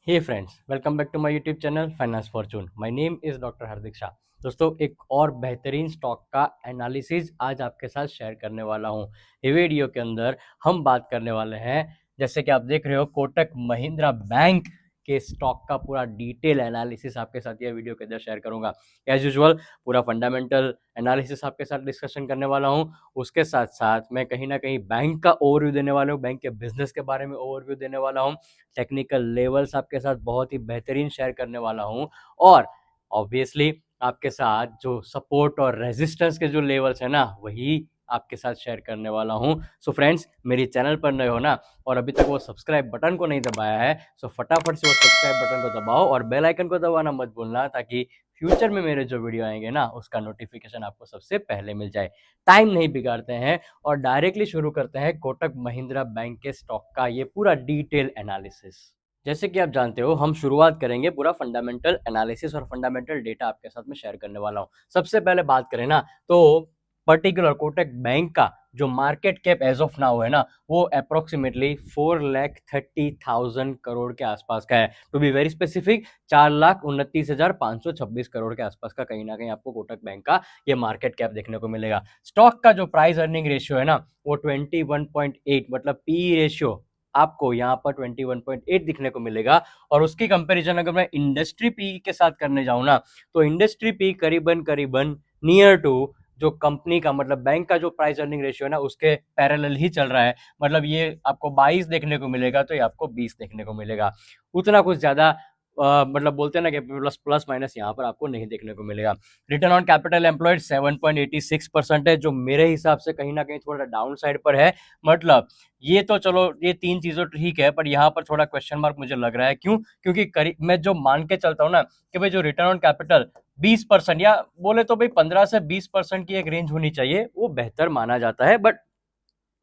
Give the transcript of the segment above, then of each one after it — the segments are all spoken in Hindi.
Hey friends, welcome back to my YouTube channel finance fortune. My name is doctor Hardik Shah. दोस्तों, एक और बेहतरीन स्टॉक का एनालिसिस आज आपके साथ शेयर करने वाला हूं। ये वीडियो के अंदर हम बात करने वाले हैं, जैसे कि आप देख रहे हो, कोटक महिंद्रा बैंक के स्टॉक का पूरा डिटेल एनालिसिस आपके साथ ये वीडियो के अंदर शेयर करूंगा। एज यूजुअल पूरा फंडामेंटल एनालिसिस आपके साथ डिस्कशन करने वाला हूं। उसके साथ साथ मैं कहीं ना कहीं बैंक का ओवरव्यू देने वाला हूं, बैंक के बिजनेस के बारे में ओवरव्यू देने वाला हूं, टेक्निकल लेवल्स आपके साथ बहुत ही बेहतरीन शेयर करने वाला हूं, और ऑब्वियसली आपके साथ जो सपोर्ट और रेजिस्टेंस के जो लेवल्स है ना, वही आपके साथ शेयर करने वाला हूं। सो फ्रेंड्स, मेरी चैनल पर नए हो ना और अभी तक वो सब्सक्राइब बटन को नहीं दबाया है, सो फटाफट से वो सब्सक्राइब बटन को दबाओ और बेल आइकन को दबाना मत भूलना, ताकि फ्यूचर में मेरे जो वीडियो आएंगे ना, उसका नोटिफिकेशन आपको सबसे पहले मिल जाए। टाइम नहीं बिगाड़ते हैं और डायरेक्टली शुरू करते हैं कोटक महिंद्रा बैंक के स्टॉक का ये पूरा डिटेल एनालिसिस। जैसे कि आप जानते हो, हम शुरुआत करेंगे पूरा फंडामेंटल एनालिसिस और फंडामेंटल डेटा आपके साथ में शेयर करने वाला हूं। सबसे पहले बात करें ना, तो पर्टिकुलर कोटक बैंक का जो market cap as of now है ना, वो अप्रोक्सीमेटली 4,30,000 करोड़ के आसपास का है। To be very specific, 4,29,526 crore के आसपास का कहीं ना कहीं आपको कोटक बैंक का ये मार्केट कैप देखने को मिलेगा। स्टॉक का जो प्राइस अर्निंग रेशियो है ना, वो 21.8, मतलब पी रेशियो आपको यहाँ पर 21.8 दिखने को मिलेगा। और उसकी कंपैरिजन अगर मैं इंडस्ट्री पी के साथ करने जाऊं ना, तो इंडस्ट्री पी करीबन करीबन नियर टू जो कंपनी का, मतलब बैंक का जो प्राइस अर्निंग रेशियो है ना, उसके पैरेलल ही चल रहा है। मतलब ये आपको 22 देखने को मिलेगा, तो ये आपको 20 देखने को मिलेगा। उतना कुछ ज्यादा मतलब बोलते हैं ना कि प्लस प्लस माइनस यहाँ पर आपको नहीं देखने को मिलेगा। रिटर्न ऑन कैपिटल एम्प्लॉयड 7.86% है, जो मेरे हिसाब से कहीं ना कहीं थोड़ा डाउन साइड पर है। मतलब ये तो चलो, ये तीन चीजों ठीक है, पर यहाँ पर थोड़ा क्वेश्चन मार्क मुझे लग रहा है। क्यों? क्योंकि मैं जो मान के चलता हूँ ना कि भाई जो रिटर्न ऑन कैपिटल 20% या बोले तो भाई 15 से 20% की एक रेंज होनी चाहिए, वो बेहतर माना जाता है, बट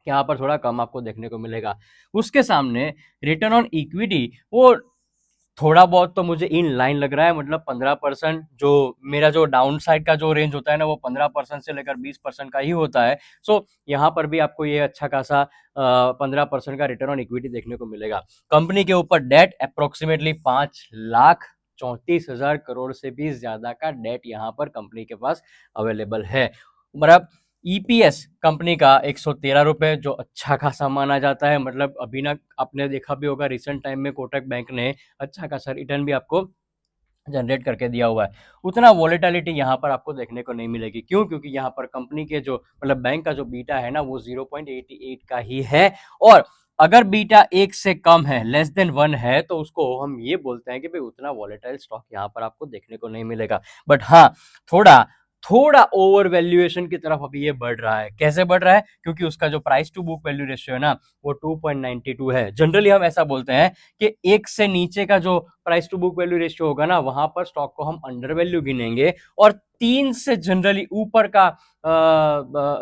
यहाँ पर थोड़ा कम आपको देखने को मिलेगा। उसके सामने रिटर्न ऑन इक्विटी, वो थोड़ा बहुत तो मुझे इन लाइन लग रहा है। मतलब 15%, जो मेरा जो डाउन साइड का जो रेंज होता है ना, वो 15% से लेकर 20% का ही होता है। सो यहाँ पर भी आपको ये अच्छा खासा 15% का रिटर्न ऑन इक्विटी देखने को मिलेगा। कंपनी के ऊपर डेट अप्रोक्सीमेटली 5,34,000 करोड़ से भी ज्यादा का डेट यहाँ पर कंपनी के पास अवेलेबल है। मतलब ईपीएस कंपनी का 113 रुपए, जो अच्छा खासा माना जाता है। मतलब अभी ना आपने देखा भी होगा, रिसेंट टाइम में कोटक बैंक ने अच्छा खासा रिटर्न भी आपको जनरेट करके दिया हुआ है। उतना वॉलेटिलिटी यहाँ पर आपको देखने को नहीं मिलेगी। क्यों? क्योंकि यहाँ पर कंपनी के जो, मतलब बैंक का जो बीटा है ना, वो 0.88 का ही है। और अगर बीटा 1 से कम है, लेस देन 1 है, तो उसको हम ये बोलते हैं कि भाई उतना वॉलेटाइल स्टॉक यहाँ पर आपको देखने को नहीं मिलेगा। बट हाँ, थोड़ा थोड़ा ओवर वैल्यूएशन की तरफ अभी ये बढ़ रहा है। कैसे बढ़ रहा है? क्योंकि उसका जो price to book value ratio है ना, वो 2.92 है। जनरली हम ऐसा बोलते हैं कि 1 से नीचे का जो price to book value ratio होगा ना, वहां पर स्टॉक को हम अंडर वैल्यू गिनेंगे। और 3 से जनरली ऊपर का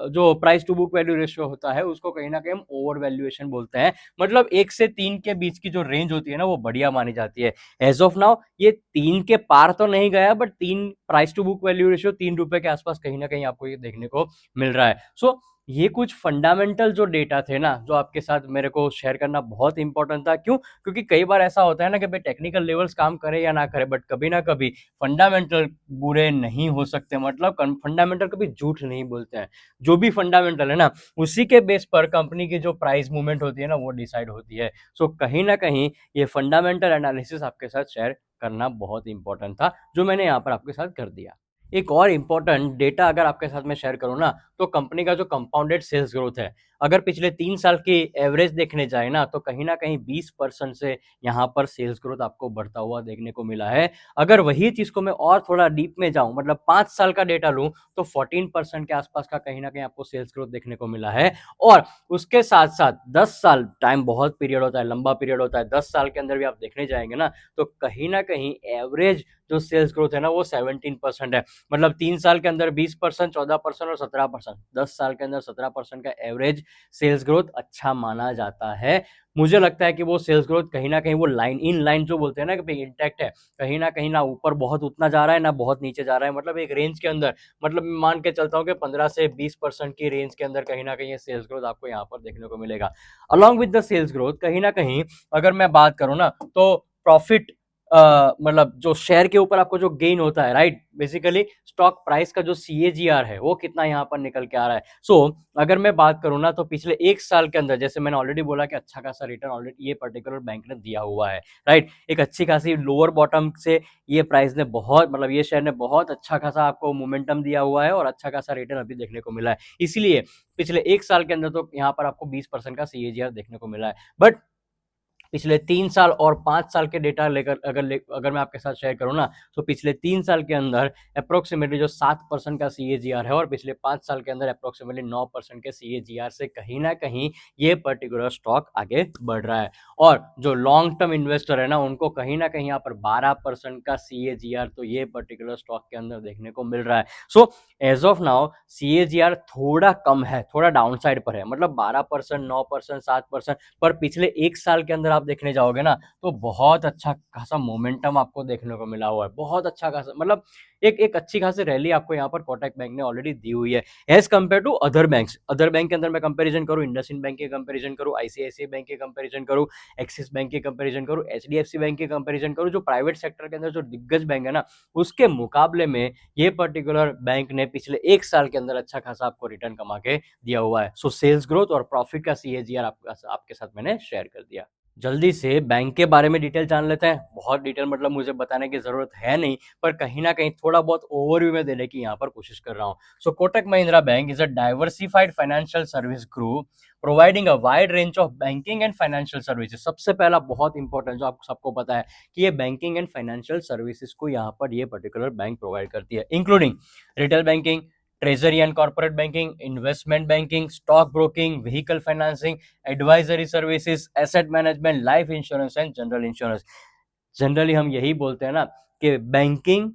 जो price to book value ratio होता है, उसको कहीं ना कहीं हम ओवर वैल्यूएशन बोलते हैं। मतलब 1 से 3 के बीच की जो रेंज होती है ना, वो बढ़िया मानी जाती है। एज ऑफ नाउ ये 3 के पार तो नहीं गया, but 3 price to book value ratio 3 रुपए के आसपास कहीं ना कहीं आपको ये देखने को मिल रहा है। सो ये कुछ फंडामेंटल जो डेटा थे ना, जो आपके साथ मेरे को शेयर करना बहुत इंपॉर्टेंट था। क्यों? क्योंकि कई बार ऐसा होता है ना कि भाई टेक्निकल लेवल्स काम करे या ना करे, बट कभी ना कभी फंडामेंटल बुरे नहीं हो सकते। मतलब फंडामेंटल कभी झूठ नहीं बोलते हैं। जो भी फंडामेंटल है ना, उसी के बेस पर कंपनी की जो प्राइस मूवमेंट होती है ना, वो डिसाइड होती है। सो कहीं ना कहीं ये फंडामेंटल एनालिसिस आपके साथ शेयर करना बहुत इंपॉर्टेंट था, जो मैंने यहाँ पर आपके साथ कर दिया। एक और इंपॉर्टेंट डेटा अगर आपके साथ में शेयर करूं ना, तो कंपनी का जो कंपाउंडेड सेल्स ग्रोथ है, अगर पिछले 3 साल की एवरेज देखने जाए ना, तो कहीं ना कहीं 20% से यहाँ पर सेल्स ग्रोथ आपको बढ़ता हुआ देखने को मिला है। अगर वही चीज को मैं और थोड़ा डीप में जाऊं, मतलब 5 साल का डेटा लूं, तो 14% के आसपास का कहीं ना कहीं आपको सेल्स ग्रोथ देखने को मिला है। और उसके साथ साथ 10 साल, टाइम बहुत पीरियड होता है, लंबा पीरियड होता है, 10 साल के अंदर भी आप देखने जाएंगे ना, तो कहीं ना कहीं एवरेज जो सेल्स ग्रोथ है ना, वो 17% है। मतलब 3 साल के अंदर 20%, 14% और 17%, 10 साल के अंदर 17% का एवरेज सेल्स ग्रोथ अच्छा माना जाता है। मुझे लगता है कि वो सेल्स ग्रोथ कहीं ना कहीं वो लाइन इन लाइन जो बोलते हैं ना कि भाई इंटैक्ट है, कहीं ना ऊपर बहुत उतना जा रहा है, ना बहुत नीचे जा रहा है। मतलब एक रेंज के अंदर, मतलब मैं मान के चलता हूँ कि 15 से 20% की रेंज के अंदर कहीं ना कहीं सेल्स ग्रोथ आपको यहाँ पर देखने को मिलेगा। Along with the sales growth, कहीं ना कहीं अगर मैं बात करूँ ना, तो प्रॉफिट मतलब जो शेयर के ऊपर आपको जो गेन होता है, राइट, बेसिकली स्टॉक प्राइस का जो CAGR है वो कितना यहाँ पर निकल के आ रहा है। सो अगर मैं बात करूँ ना, तो पिछले 1 साल के अंदर, जैसे मैंने ऑलरेडी बोला कि अच्छा खासा रिटर्न ऑलरेडी ये पर्टिकुलर बैंक ने दिया हुआ है, राइट। एक अच्छी खासी लोअर बॉटम से ये प्राइस ने बहुत, मतलब ये शेयर ने बहुत अच्छा खासा आपको मोमेंटम दिया हुआ है और अच्छा खासा रिटर्न अभी देखने को मिला है। इसलिए पिछले 1 साल के अंदर तो यहाँ पर आपको 20% का CAGR देखने को मिला है। बट पिछले 3 साल और 5 साल के डेटा लेकर अगर मैं आपके साथ शेयर करूँ ना, तो पिछले 3 साल के अंदर अप्रोक्सीमेटली जो 7% का CAGR है और पिछले 5 साल के अंदर अप्रोक्सीमेटली 9% के CAGR से कहीं न कहीं ये पर्टिकुलर स्टॉक आगे बढ़ रहा है। और जो लॉन्ग टर्म इन्वेस्टर है ना, उनको कहीं न कहीं यहाँ पर 12% का CAGR तो ये पर्टिकुलर स्टॉक के अंदर देखने को मिल रहा है। So as of now CAGR थोड़ा कम है, थोड़ा डाउन साइड पर है, मतलब 12%, 9%, 7%, पर पिछले 1 साल के अंदर आप देखने जाओगे ना, तो बहुत अच्छा खासा मोमेंटम आपको देखने को मिला हुआ है। बहुत अच्छा खासा, मतलब एक अच्छी खासी रैली आपको यहाँ पर कोटक बैंक ने ऑलरेडी दी हुई है as compare to other banks. Other bank के अंदर मैं कंपैरिजन करूँ, इंडसइंड बैंक के कंपैरिजन करूँ, ICICI बैंक के कंपैरिजन करूँ, एक्सिस बैंक के कंपैरिजन करूँ, HDFC बैंक के कंपैरिजन करूँ, जो प्राइवेट सेक्टर के अंदर जो दिग्गज बैंक है ना, उसके मुकाबले में ये पर्टिकुलर बैंक ने पिछले 1 साल के अंदर अच्छा खासा आपको रिटर्न कमा के दिया हुआ है। सो सेल्स ग्रोथ और प्रॉफिट का CAGR आपके साथ मैंने शेयर कर दिया। जल्दी से बैंक के बारे में डिटेल जान लेते हैं। बहुत डिटेल मतलब मुझे बताने की ज़रूरत है नहीं, पर कहीं न कहीं थोड़ा बहुत ओवरव्यू में देने की यहाँ पर कोशिश कर रहा हूँ। So Kotak Mahindra bank is a diversified financial service group providing a wide range of banking and financial services. सबसे पहला बहुत इंपॉर्टेंट जो आपको सबको पता है कि ये बैंकिंग एंड फाइनेंशियल सर्विसेज को यहाँ पर ये पर्टिकुलर बैंक प्रोवाइड करती है, including retail banking, treasury and corporate banking, investment banking, stock broking, vehicle financing, advisory services, asset management, life insurance and general insurance. Generally हम यही बोलते हैं ना कि बैंकिंग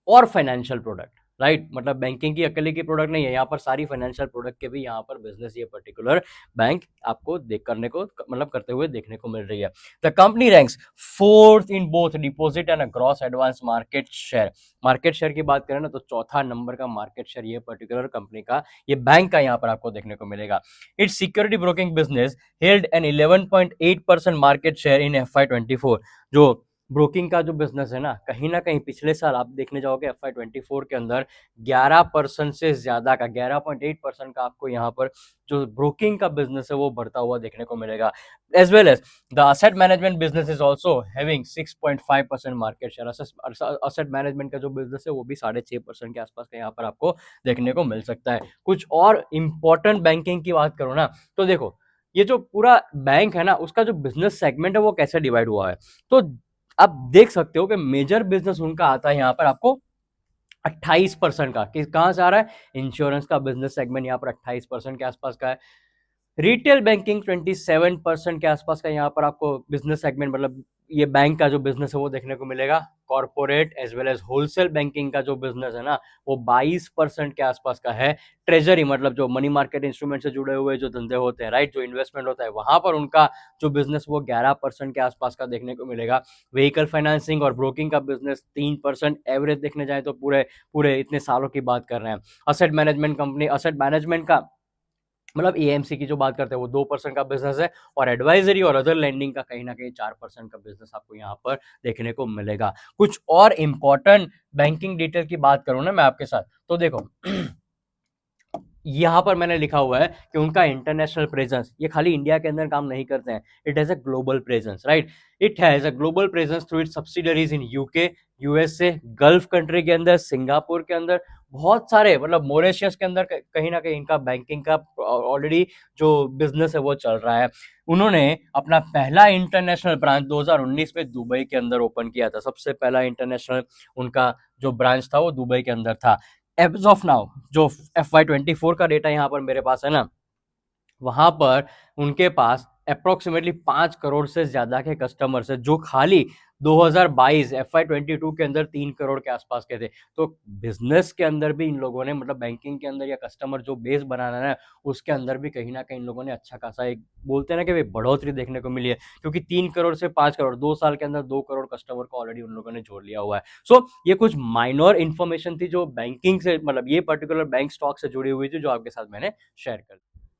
और फाइनेंशियल प्रोडक्ट, राइट, मतलब बैंकिंग की अकेले की प्रोडक्ट नहीं है, यहाँ पर सारी फाइनेंशियल प्रोडक्ट के भी यहाँ पर बिजनेस ये पर्टिकुलर बैंक आपको देख करने को मतलब करते हुए देखने को मिल रही है। The company ranks fourth in both deposit and gross advance market share. Market share की बात करें ना, तो चौथा नंबर का मार्केट शेयर ये पर्टिकुलर कंपनी का, ये बैंक का यहाँ पर आपको देखने को मिलेगा। Its security broking business held an 11.8% market share in FY24। जो ब्रोकिंग का जो बिजनेस है ना, कहीं ना कहीं पिछले साल आप देखने जाओगे FY24 के अंदर 11% से ज्यादा का 11.8% का आपको यहाँ पर जो ब्रोकिंग का बिजनेस है वो बढ़ता हुआ देखने को मिलेगा। As well as the asset management business is also having 6.5% market share. Asset management का जो बिजनेस है वो भी 6.5% के आसपास का यहाँ पर आपको देखने को मिल सकता है। कुछ और इंपॉर्टेंट बैंकिंग की बात करो ना, तो देखो ये जो पूरा बैंक है ना, उसका जो बिजनेस सेगमेंट है वो कैसे डिवाइड हुआ है, तो आप देख सकते हो कि मेजर बिजनेस उनका आता है यहाँ पर आपको 28% का। कहां से आ रहा है? इंश्योरेंस का बिजनेस सेगमेंट यहाँ पर 28% के आसपास का है। रिटेल बैंकिंग 27% के आसपास का यहाँ पर आपको बिजनेस सेगमेंट, मतलब ये बैंक का जो बिजनेस है वो देखने को मिलेगा। Corporate as well as wholesale banking का जो बिजनेस है ना, वो 22% के आसपास का है। ट्रेजरी मतलब जो मनी मार्केट इंस्ट्रूमेंट से जुड़े हुए जो धंधे होते हैं, राइट, जो इन्वेस्टमेंट होता है, वहां पर उनका जो बिजनेस वो 11% के आसपास का देखने को मिलेगा। व्हीकल फाइनेंसिंग और ब्रोकिंग का बिजनेस 3% एवरेज देखने जाए तो पूरे पूरे इतने सालों की बात कर रहे हैं। Asset management company, asset management का मतलब AMC की जो बात करते हैं वो 2% का बिजनेस है, और एडवाइजरी और अदर लैंडिंग का कहीं ना कहीं 4% का बिजनेस आपको यहाँ पर देखने को मिलेगा। कुछ और इंपॉर्टेंट बैंकिंग डिटेल की बात करूँ ना मैं आपके साथ, तो देखो यहाँ पर मैंने लिखा हुआ है कि उनका इंटरनेशनल प्रेजेंस, ये खाली इंडिया के अंदर काम नहीं करते हैं, it has a global presence, right. It has a global presence through it's subsidiaries in UK, USA, gulf country के अंदर, सिंगापुर के अंदर, बहुत सारे, मतलब मॉरिशस के अंदर कहीं ना कहीं इनका बैंकिंग का ऑलरेडी जो बिजनेस है वो चल रहा है। उन्होंने अपना पहला इंटरनेशनल ब्रांच 2019 में दुबई के अंदर ओपन किया था। सबसे पहला इंटरनेशनल उनका जो ब्रांच था वो दुबई के अंदर था। एज ऑफ नाउ जो FY24 का डेटा यहाँ पर मेरे पास है ना, वहां पर उनके पास अप्रोक्सीमेटली 5 करोड़ से ज्यादा के कस्टमर्स है, जो खाली 2022 FY22 के अंदर 3 करोड़ के आसपास के थे। तो बिजनेस के अंदर भी इन लोगों ने, मतलब बैंकिंग के अंदर या कस्टमर जो बेस बनाना है उसके अंदर भी कहीं ना कहीं इन लोगों ने अच्छा खासा, एक बोलते हैं ना कि बढ़ोतरी देखने को मिली है, क्योंकि 3 करोड़ से 5 करोड़ 2 साल के अंदर 2 करोड़ कस्टमर को ऑलरेडी उन लोगों ने जोड़ लिया हुआ है। सो ये कुछ माइनर इन्फॉर्मेशन थी जो बैंकिंग से, मतलब ये पर्टिकुलर बैंक स्टॉक से जुड़ी हुई थी, जो आपके साथ मैंने शेयर कर।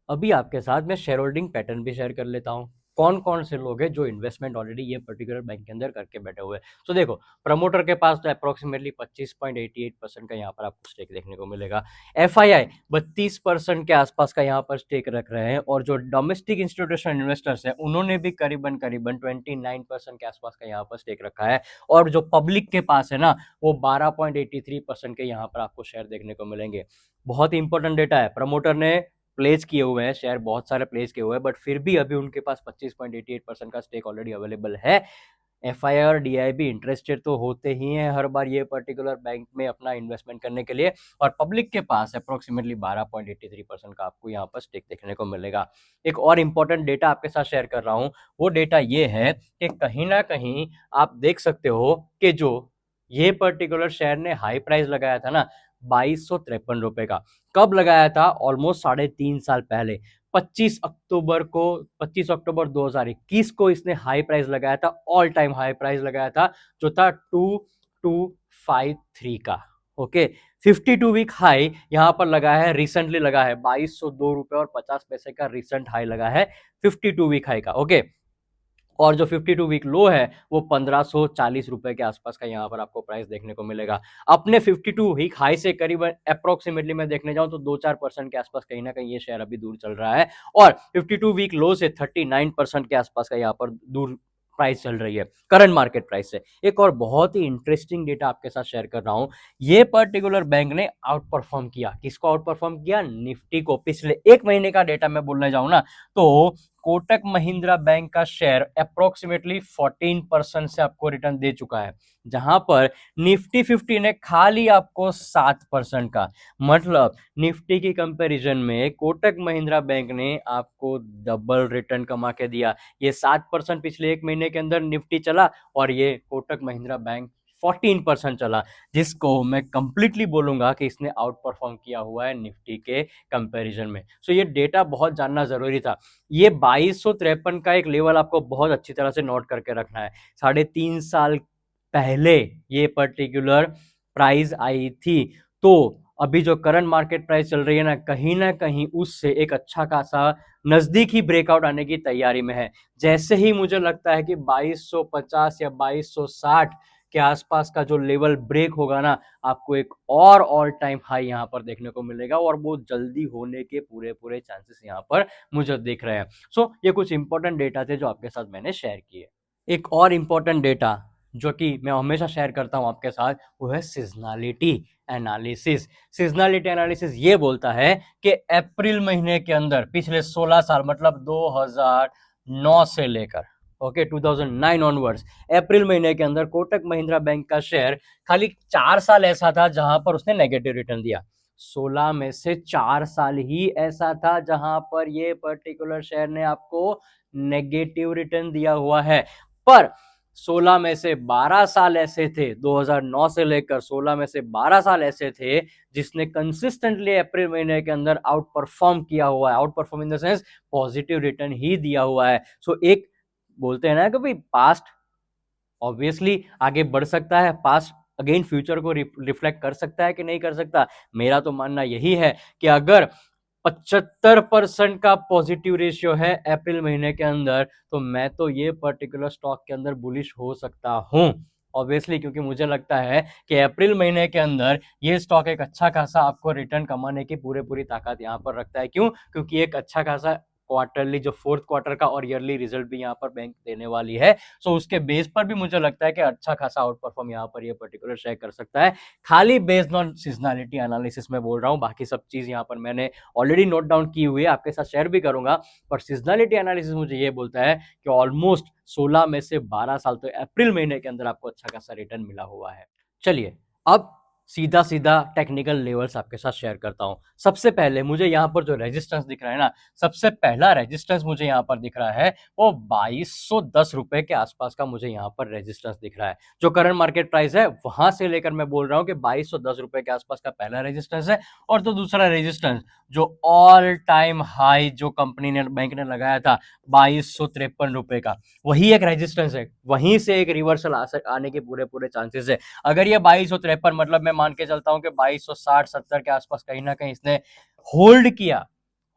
अभी आपके साथ मैं शेयर होल्डिंग पैटर्न भी शेयर कर लेता हूँ। कौन कौन से लोग हैं जो इन्वेस्टमेंट ऑलरेडी ये पर्टिकुलर बैंक के अंदर करके बैठे हुए हैं। तो देखो, प्रमोटर के पास तो अप्रोक्सीमेटली 25.88% का यहाँ पर आपको स्टेक देखने को मिलेगा। एफआईआई 32% के आसपास का यहाँ पर स्टेक रख रहे हैं, और जो डोमेस्टिक इंस्टीट्यूशनल इन्वेस्टर्स हैं उन्होंने भी करीबन 29% के आसपास का यहाँ पर स्टेक रखा है। और जो पब्लिक के पास है ना, वो 12.83% के यहाँ पर आपको शेयर देखने को मिलेंगे। बहुत ही इंपॉर्टेंट डेटा है। प्रमोटर ने प्लेस किए हुए हैं शेयर, बहुत सारे प्लेस किए हुए हैं, बट फिर भी अभी उनके पास 25.88% का स्टेक ऑलरेडी अवेलेबल है। एफआईआई और डीआईबी इंटरेस्टेड तो होते ही हैं हर बार ये पर्टिकुलर बैंक में अपना इन्वेस्टमेंट करने के लिए, और पब्लिक के पास अप्रोक्सीमेटली 12.83% का आपको यहाँ पर स्टेक देखने को मिलेगा। एक और इम्पोर्टेंट डेटा आपके साथ शेयर कर रहा हूँ, वो डेटा ये है कि कहीं ना कहीं आप देख सकते हो कि जो ये पर्टिकुलर शेयर ने हाई प्राइस लगाया था ना 2253 रुपए का, कब लगाया था? ऑलमोस्ट 3.5 साल पहले, 25 अक्टूबर 2021 को इसने हाई प्राइस लगाया था, ऑल टाइम हाई प्राइस लगाया था, जो था 2253 का। ओके, 52 वीक हाई यहाँ पर लगा है, रिसेंटली लगा है 2202 रुपए और 50 पैसे का रिसेंट हाई लगा है 52 वीक हाई का। ओके, और जो 52 वीक लो है वो 1540 रुपए के आसपास का यहाँ पर आपको प्राइस देखने को मिलेगा। अपने 52 वीक हाई से करीबन अप्रोक्सीमेटली मैं देखने जाऊं तो 2-4% के आसपास कहीं ना कहीं ये शेयर अभी दूर चल रहा है, और 52 वीक लो से 39% के आसपास का यहाँ पर दूर प्राइस चल रही है करंट मार्केट प्राइस से। एक और बहुत ही इंटरेस्टिंग डेटा आपके साथ शेयर कर रहा हूं, ये पर्टिकुलर बैंक ने आउट परफॉर्म किया। किसको आउट परफॉर्म किया? निफ्टी को। पिछले एक महीने का डेटा मैं बोलने जाऊं ना, तो कोटक महिंद्रा बैंक का शेयर अप्रोक्सीमेटली 14% से आपको रिटर्न दे चुका है, जहां पर निफ्टी 50 ने खाली आपको 7% का। मतलब निफ्टी की कंपैरिजन में कोटक महिंद्रा बैंक ने आपको डबल रिटर्न कमा के दिया। ये 7% पिछले एक महीने के अंदर निफ्टी चला, और ये कोटक महिंद्रा बैंक 14% चला, जिसको मैं कंप्लीटली बोलूंगा कि इसने आउट परफॉर्म किया हुआ है निफ्टी के कंपैरिजन में। सो ये डेटा बहुत जानना जरूरी था। ये 2253 का एक लेवल आपको बहुत अच्छी तरह से नोट करके रखना है। 3.5 साल पहले ये पर्टिकुलर प्राइस आई थी, तो अभी जो करंट मार्केट प्राइस चल रही है ना कहीं उससे एक अच्छा खासा नजदीक ही ब्रेकआउट आने की तैयारी में है। जैसे ही मुझे लगता है कि 2250 या 2260 के आसपास का जो लेवल ब्रेक होगा ना, आपको एक और ऑल टाइम हाई यहाँ पर देखने को मिलेगा, और बहुत जल्दी होने के पूरे चांसेस यहाँ पर मुझे दिख रहे हैं। सो ये कुछ इंपॉर्टेंट डेटा थे जो आपके साथ मैंने शेयर किए। एक और इंपॉर्टेंट डेटा जो कि मैं हमेशा शेयर करता हूं आपके साथ, वो है सीजनलिटी एनालिसिस। सीजनलिटी एनालिसिस ये बोलता है कि अप्रैल महीने के अंदर पिछले 16 साल, मतलब 2009 से लेकर 2009 ऑनवर्ड्स, अप्रैल महीने के अंदर कोटक महिंद्रा बैंक का शेयर खाली 4 साल ऐसा था जहां पर उसने नेगेटिव रिटर्न दिया। 16 में से 4 साल ही ऐसा था जहां पर ये पर्टिकुलर शेयर ने आपको नेगेटिव रिटर्न दिया हुआ है। पर 16 में से 12 साल ऐसे थे, 2009 से लेकर 16 में से 12 साल ऐसे थे जिसने कंसिस्टेंटली अप्रैल महीने के अंदर आउट परफॉर्म किया हुआ है। Outperform in the sense positive return ही दिया हुआ है। सो एक बोलते हैं ना कि भाई पास्ट ऑब्वियसली आगे बढ़ सकता है, पास्ट अगेन फ्यूचर को रिफ्लेक्ट कर सकता है कि नहीं कर सकता। मेरा तो मानना यही है कि अगर 75% का पॉजिटिव रेशियो है अप्रैल महीने के अंदर, तो मैं तो ये पर्टिकुलर स्टॉक के अंदर बुलिश हो सकता हूं ऑब्वियसली, क्योंकि मुझे लगता है कि अप्रैल महीने के अंदर ये स्टॉक एक अच्छा खासा आपको रिटर्न कमाने की पूरी ताकत यहाँ पर रखता है। क्यों? क्योंकि एक अच्छा खासा क्वार्टरली जो फोर्थ क्वार्टर का और ईयरली रिजल्ट भी यहाँ पर बैंक देने वाली है। सो उसके बेस पर भी मुझे लगता है कि अच्छा खासा आउट परफॉर्म यहाँ पर ये पर्टिकुलर शेयर कर सकता है। खाली बेस्ड ऑन सीजनलिटी एनालिसिस में बोल रहा हूँ, बाकी सब चीज यहाँ पर मैंने ऑलरेडी नोट डाउन की हुई है, आपके साथ शेयर भी करूंगा। पर सीजनलिटी एनालिसिस मुझे ये बोलता है कि ऑलमोस्ट 16 में से 12 साल तो अप्रैल महीने के अंदर आपको अच्छा खासा रिटर्न मिला हुआ है। चलिए अब सीधा टेक्निकल लेवल्स आपके साथ शेयर करता हूं। सबसे पहले मुझे यहाँ पर जो रेजिस्टेंस दिख रहा है ना, सबसे पहला रेजिस्टेंस मुझे यहाँ पर दिख रहा है वो 2210 रुपए के आसपास का मुझे यहाँ पर रेजिस्टेंस दिख रहा है। जो करंट मार्केट प्राइस है वहां से लेकर मैं बोल रहा हूँ कि 2210 रुपए के आसपास का पहला रेजिस्टेंस है। और तो दूसरा रेजिस्टेंस जो ऑल टाइम हाई जो कंपनी ने बैंक ने लगाया था 2253 रुपए का, वही एक रेजिस्टेंस है, वहीं से एक रिवर्सल आने के पूरे चांसेस है। अगर ये 2253 मतलब मैं मान के चलता हूं कि 2260-70 के आसपास कहीं ना कहीं इसने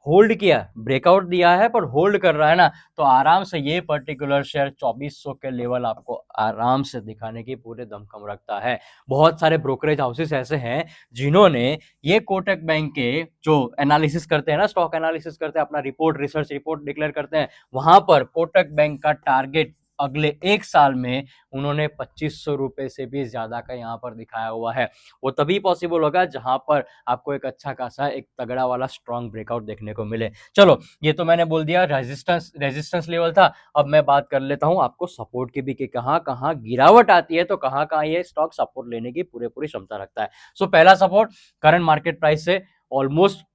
होल्ड किया, ब्रेकआउट दिया है पर होल्ड कर रहा है ना, तो आराम से ये पर्टिकुलर शेयर 2400 के लेवल आपको आराम से दिखाने की पूरे दमखम रखता है। बहुत सारे ब्रोकरेज हाउसेस ऐसे हैं जिन्होंने ये कोटक बैंक के जो एनालिसिस करते हैं ना, स्टॉक एनालिसिस करते हैं, अपना रिपोर्ट, रिसर्च रिपोर्ट डिक्लेयर करते हैं, वहां पर कोटक बैंक का टारगेट अगले 1 साल में उन्होंने 2500 रुपए से भी ज्यादा का यहाँ पर दिखाया हुआ है। वो तभी पॉसिबल होगा जहां पर आपको एक अच्छा खासा एक तगड़ा वाला स्ट्रॉन्ग ब्रेकआउट देखने को मिले। चलो, ये तो मैंने बोल दिया रेजिस्टेंस लेवल था। अब मैं बात कर लेता हूं आपको सपोर्ट की भी, कि कहां कहां गिरावट आती है तो कहां कहां ये स्टॉक सपोर्ट लेने की पूरी क्षमता रखता है। सो पहला सपोर्ट करंट मार्केट प्राइस से ऑलमोस्ट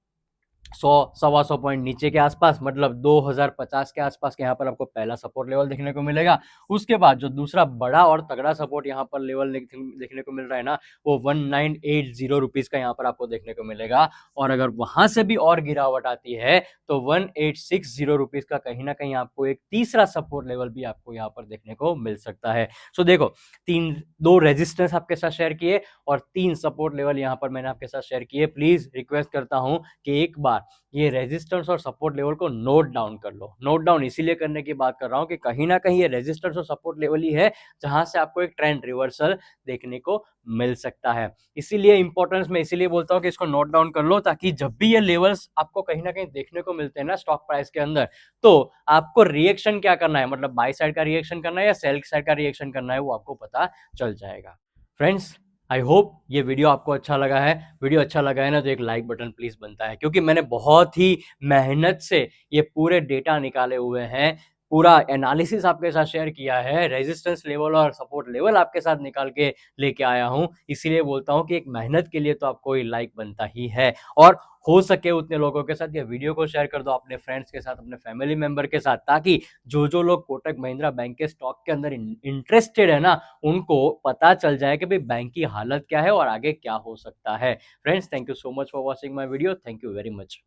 100-125 पॉइंट नीचे के आसपास, मतलब 2050 के आसपास के यहाँ पर आपको पहला सपोर्ट लेवल देखने को मिलेगा। उसके बाद जो दूसरा बड़ा और तगड़ा सपोर्ट यहाँ पर लेवल देखने को मिल रहा है ना, वो 1980 रुपीज का यहाँ पर आपको देखने को मिलेगा। और अगर वहां से भी और गिरावट आती है तो 1860 रुपीज का कहीं ना कहीं आपको एक तीसरा सपोर्ट लेवल भी आपको यहाँ पर देखने को मिल सकता है। सो देखो, दो रेजिस्टेंस आपके साथ शेयर किए और 3 सपोर्ट लेवल यहाँ पर मैंने आपके साथ शेयर किए। प्लीज रिक्वेस्ट करता हूं कि एक बार ये रेजिस्टेंस और सपोर्ट लेवल को नोट डाउन कर लो। नोट डाउन इसीलिए करने की बात कर रहा हूं कि कहीं ना कहीं ये रेजिस्टेंस और सपोर्ट लेवल ही है जहां से आपको एक ट्रेंड रिवर्सल देखने को मिल सकता है। इसीलिए इंपॉर्टेंस में इसीलिए बोलता हूं कि इसको नोट डाउन कर लो, ताकि जब भी ये लेवल्स आपको कहीं ना कहीं देखने को मिलते हैं ना स्टॉक प्राइस के अंदर, तो आपको रिएक्शन क्या करना है, मतलब बाय साइड का रिएक्शन करना है या सेल साइड का रिएक्शन करना है, वो आपको पता चल जाएगा। फ्रेंड्स, आई होप ये वीडियो आपको अच्छा लगा है। वीडियो अच्छा लगा है ना, तो एक लाइक बटन प्लीज बनता है, क्योंकि मैंने बहुत ही मेहनत से ये पूरे डेटा निकाले हुए हैं, पूरा एनालिसिस आपके साथ शेयर किया है, रेजिस्टेंस लेवल और सपोर्ट लेवल आपके साथ निकाल के लेके आया हूं। इसीलिए बोलता हूं कि एक मेहनत के लिए तो आपको ये लाइक बनता ही है। और हो सके उतने लोगों के साथ ये वीडियो को शेयर कर दो, अपने फ्रेंड्स के साथ, अपने फैमिली मेंबर के साथ, ताकि जो लोग कोटक महिंद्रा बैंक के स्टॉक के अंदर इंटरेस्टेड है ना, उनको पता चल जाए कि भाई बैंक की हालत क्या है और आगे क्या हो सकता है। Friends, thank you so much for watching my video. Thank you very much.